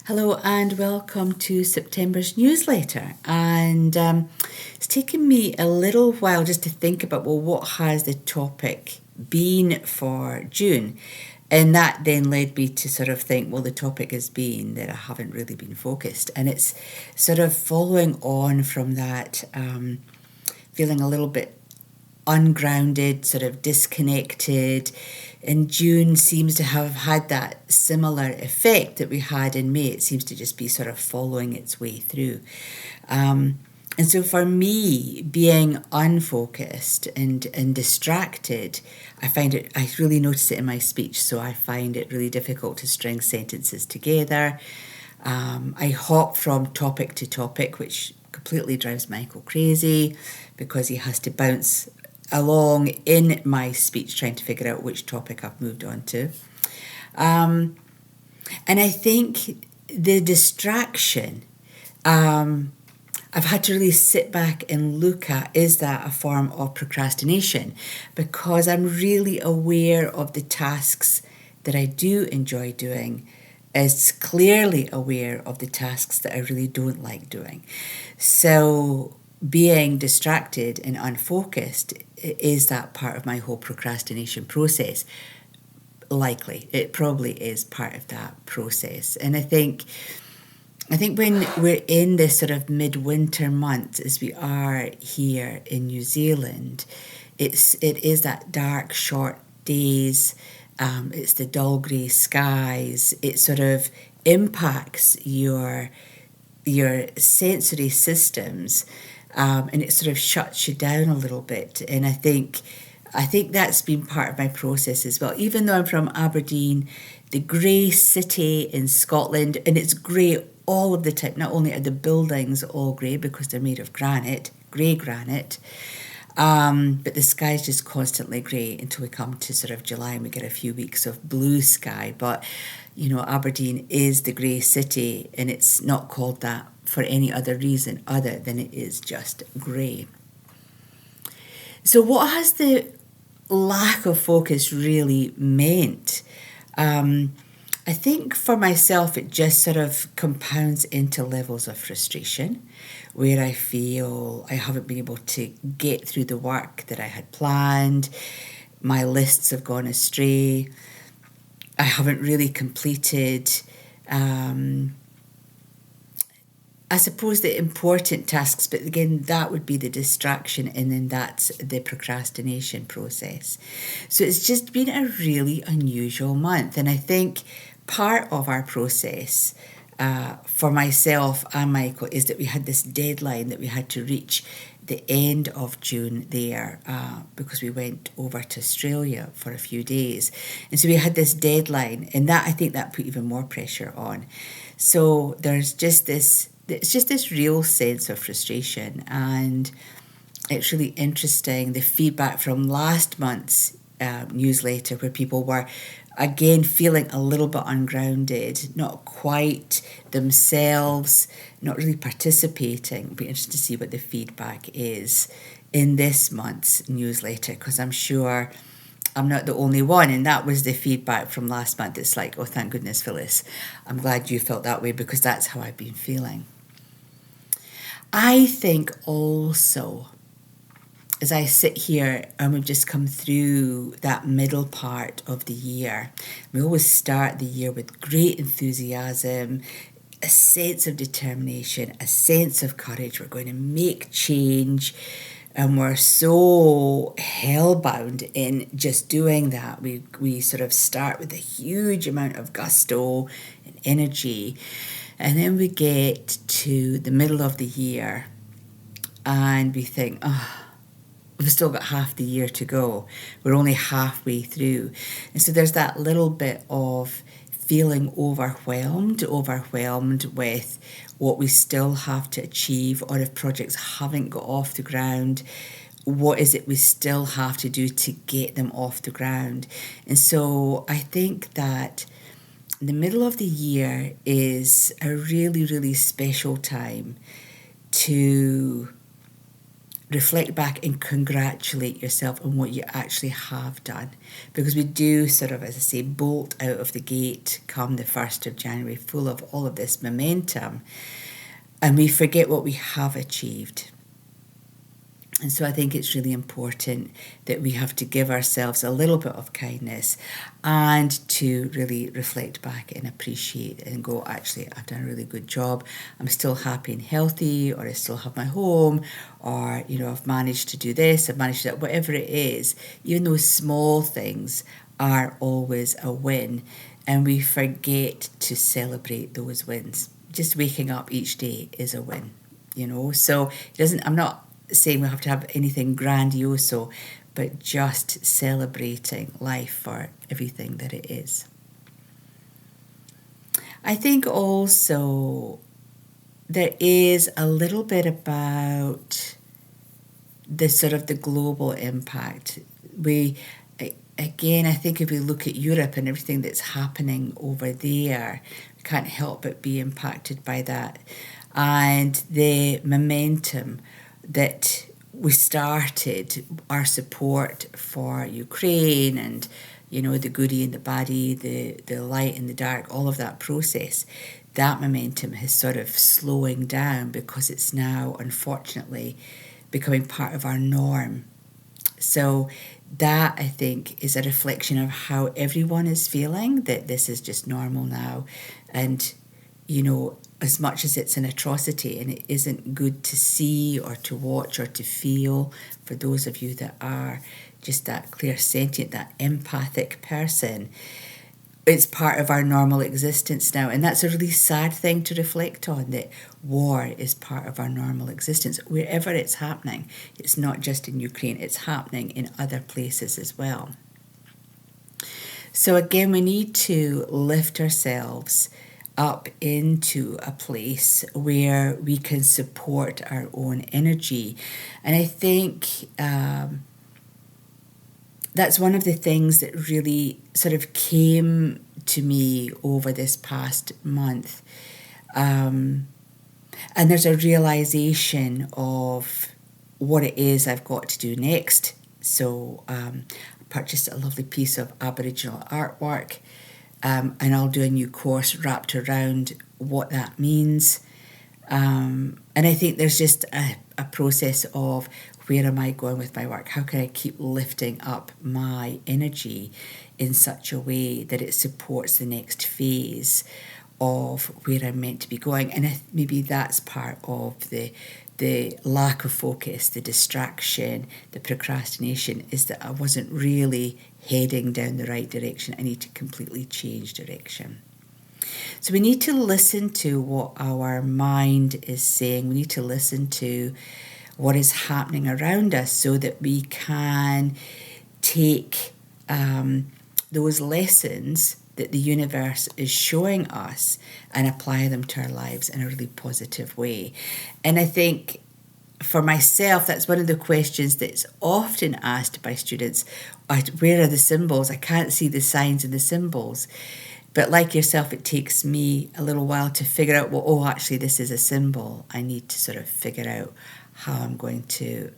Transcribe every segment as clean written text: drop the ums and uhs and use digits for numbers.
Hello and welcome to September's newsletter. And it's taken me a little while just to think about, what has the topic been for June? And that then led me to sort of think, the topic has been that I haven't really been focused. And it's sort of following on from that, feeling a little bit ungrounded, sort of disconnected. And June seems to have had that similar effect that we had in May. It seems to just be sort of following its way through. And so for me, being unfocused and distracted, I really notice it in my speech, so I find it really difficult to string sentences together. I hop from topic to topic, which completely drives Michael crazy because he has to bounce along in my speech trying to figure out which topic I've moved on to. And I think the distraction, I've had to really sit back and look at, is that a form of procrastination? Because I'm really aware of the tasks that I do enjoy doing, is clearly aware of the tasks that I really don't like doing. So being distracted and unfocused is that part of my whole procrastination process. Likely, it probably is part of that process. And I think when we're in this sort of midwinter month, as we are here in New Zealand, it is that dark, short days. It's the dull grey skies. It sort of impacts your sensory systems, and it sort of shuts you down a little bit. And I think that's been part of my process as well. Even though I'm from Aberdeen, the grey city in Scotland, and it's grey all of the time. Not only are the buildings all grey because they're made of granite, grey granite, but the sky's just constantly grey until we come to sort of July and we get a few weeks of blue sky. But, Aberdeen is the grey city, and it's not called that for any other reason other than it is just grey. So what has the lack of focus really meant? I think for myself, it just sort of compounds into levels of frustration where I feel I haven't been able to get through the work that I had planned. My lists have gone astray. I haven't really completed, I suppose, the important tasks, but again, that would be the distraction, and then that's the procrastination process. So it's just been a really unusual month, and I think part of our process for myself and Michael is that we had this deadline that we had to reach the end of June there, because we went over to Australia for a few days. And so we had this deadline, and I think that put even more pressure on. So it's just this real sense of frustration, and it's really interesting, the feedback from last month's newsletter, where people were again feeling a little bit ungrounded, not quite themselves, not really participating. It'll be interesting to see what the feedback is in this month's newsletter, because I'm sure I'm not the only one. And that was the feedback from last month. It's like, oh, thank goodness, Phyllis. I'm glad you felt that way, because that's how I've been feeling. I think also, as I sit here and we've just come through that middle part of the year, we always start the year with great enthusiasm, a sense of determination, a sense of courage. We're going to make change, and we're so hellbound in just doing that. We sort of start with a huge amount of gusto and energy, and then we get to the middle of the year and we think, we've still got half the year to go. We're only halfway through. And so there's that little bit of feeling overwhelmed with what we still have to achieve, or if projects haven't got off the ground, what is it we still have to do to get them off the ground. And so I think that the middle of the year is a really, really special time to reflect back and congratulate yourself on what you actually have done. Because we do sort of, as I say, bolt out of the gate come the 1st of January full of all of this momentum, and we forget what we have achieved. And so I think it's really important that we have to give ourselves a little bit of kindness and to really reflect back and appreciate and go, actually, I've done a really good job. I'm still happy and healthy, or I still have my home, or, I've managed to do this, I've managed that, whatever it is. Even those small things are always a win, and we forget to celebrate those wins. Just waking up each day is a win, So I'm not saying we have to have anything grandiose, but just celebrating life for everything that it is. I think also there is a little bit about the sort of the global impact. I think if we look at Europe and everything that's happening over there, we can't help but be impacted by that. And the momentum that we started, our support for Ukraine and, the goodie and the baddie, the light and the dark, all of that process, that momentum is sort of slowing down because it's now, unfortunately, becoming part of our norm. So that, I think, is a reflection of how everyone is feeling, that this is just normal now. And, as much as it's an atrocity and it isn't good to see or to watch or to feel, for those of you that are just that clairsentient, that empathic person, it's part of our normal existence now. And that's a really sad thing to reflect on, that war is part of our normal existence wherever it's happening. It's not just in Ukraine, it's happening in other places as well. So again, we need to lift ourselves up into a place where we can support our own energy. And I think that's one of the things that really sort of came to me over this past month. And there's a realization of what it is I've got to do next. So I purchased a lovely piece of Aboriginal artwork. And I'll do a new course wrapped around what that means. And I think there's just a process of, where am I going with my work? How can I keep lifting up my energy in such a way that it supports the next phase of where I'm meant to be going? And maybe that's part of the lack of focus, the distraction, the procrastination, is that I wasn't really heading down the right direction. I need to completely change direction. So we need to listen to what our mind is saying. We need to listen to what is happening around us so that we can take those lessons that the universe is showing us and apply them to our lives in a really positive way. And I think for myself, that's one of the questions that's often asked by students. Where are the symbols? I can't see the signs and the symbols. But like yourself, it takes me a little while to figure out, actually, this is a symbol. I need to sort of figure out how I'm going to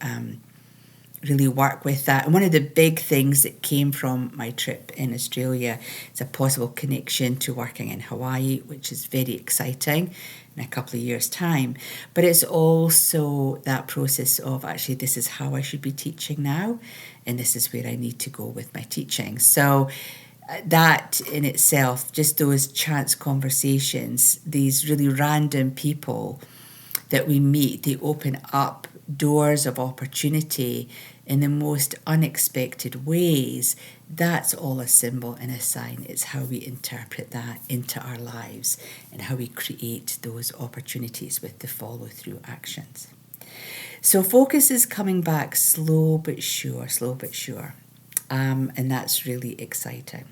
really work with that. And one of the big things that came from my trip in Australia is a possible connection to working in Hawaii, which is very exciting in a couple of years' time. But it's also that process of, actually, this is how I should be teaching now, and this is where I need to go with my teaching. So that in itself, just those chance conversations, these really random people that we meet, they open up doors of opportunity in the most unexpected ways. That's all a symbol and a sign. It's how we interpret that into our lives and how we create those opportunities with the follow-through actions. So focus is coming back slow but sure. And that's really exciting.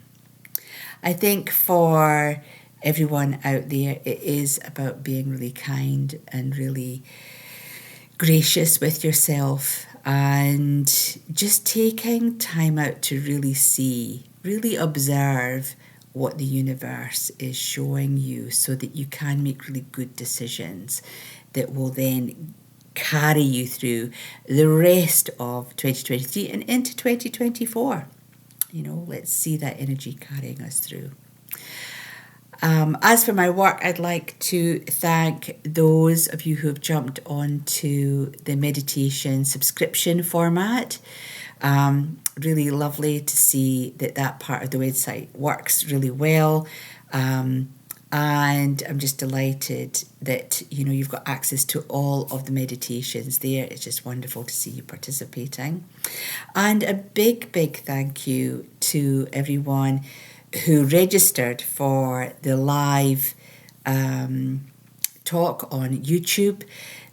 I think for everyone out there, it is about being really kind and really gracious with yourself, and just taking time out to really observe what the universe is showing you, so that you can make really good decisions that will then carry you through the rest of 2023 and into 2024. Let's see that energy carrying us through. As for my work, I'd like to thank those of you who have jumped onto the meditation subscription format. Really lovely to see that part of the website works really well. And I'm just delighted that, you've got access to all of the meditations there. It's just wonderful to see you participating. And a big, big thank you to everyone who registered for the live talk on YouTube.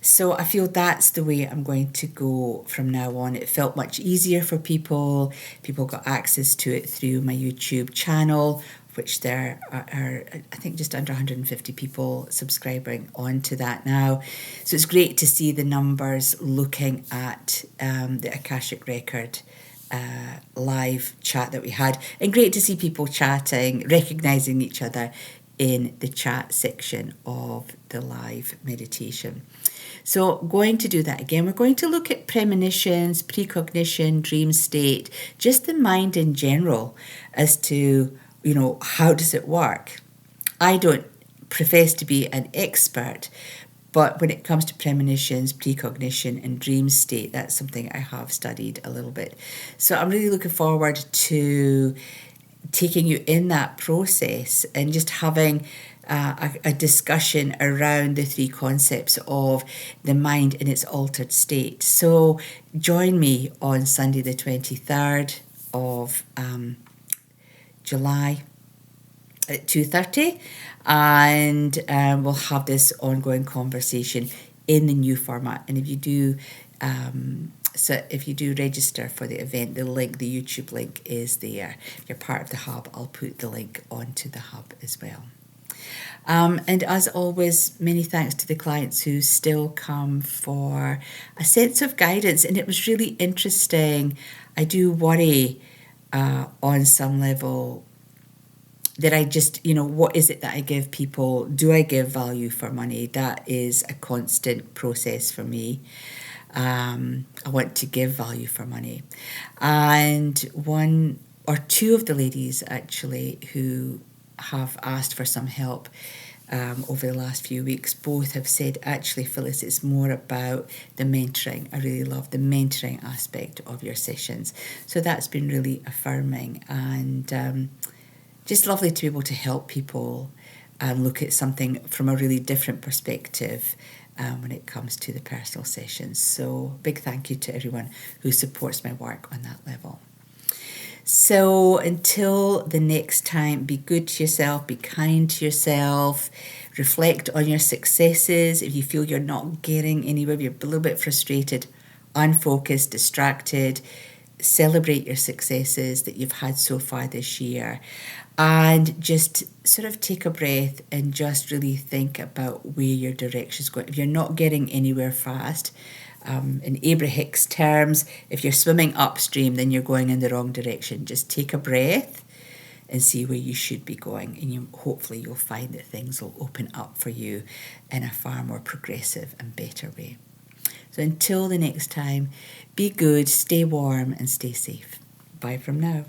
So I feel that's the way I'm going to go from now on. It felt much easier for people. People got access to it through my YouTube channel, which there are I think, just under 150 people subscribing onto that now. So it's great to see the numbers looking at the Akashic Record live chat that we had, and great to see people chatting, recognising each other in the chat section of the live meditation. So going to do that again. We're going to look at premonitions, precognition, dream state, just the mind in general as to, how does it work? I don't profess to be an expert, but when it comes to premonitions, precognition and dream state, that's something I have studied a little bit. So I'm really looking forward to taking you in that process and just having a discussion around the three concepts of the mind in its altered state. So join me on Sunday the 23rd of July at 2:30, and we'll have this ongoing conversation in the new format. And if you do register for the event, the YouTube link is there. If you're part of the hub, I'll put the link onto the hub as well. And as always, many thanks to the clients who still come for a sense of guidance. And it was really interesting. I do worry on some level that I just, what is it that I give people? Do I give value for money? That is a constant process for me. I want to give value for money. And one or two of the ladies actually who have asked for some help over the last few weeks, both have said, actually, Phyllis, it's more about the mentoring. I really love the mentoring aspect of your sessions. So that's been really affirming and just lovely to be able to help people look at something from a really different perspective when it comes to the personal sessions. So big thank you to everyone who supports my work on that level. So until the next time, be good to yourself, be kind to yourself, reflect on your successes. If you feel you're not getting anywhere, you're a little bit frustrated, unfocused, distracted, celebrate your successes that you've had so far this year. And just sort of take a breath and just really think about where your direction is going. If you're not getting anywhere fast, in Abraham's terms, if you're swimming upstream, then you're going in the wrong direction. Just take a breath and see where you should be going. And hopefully you'll find that things will open up for you in a far more progressive and better way. So until the next time, be good, stay warm and stay safe. Bye from now.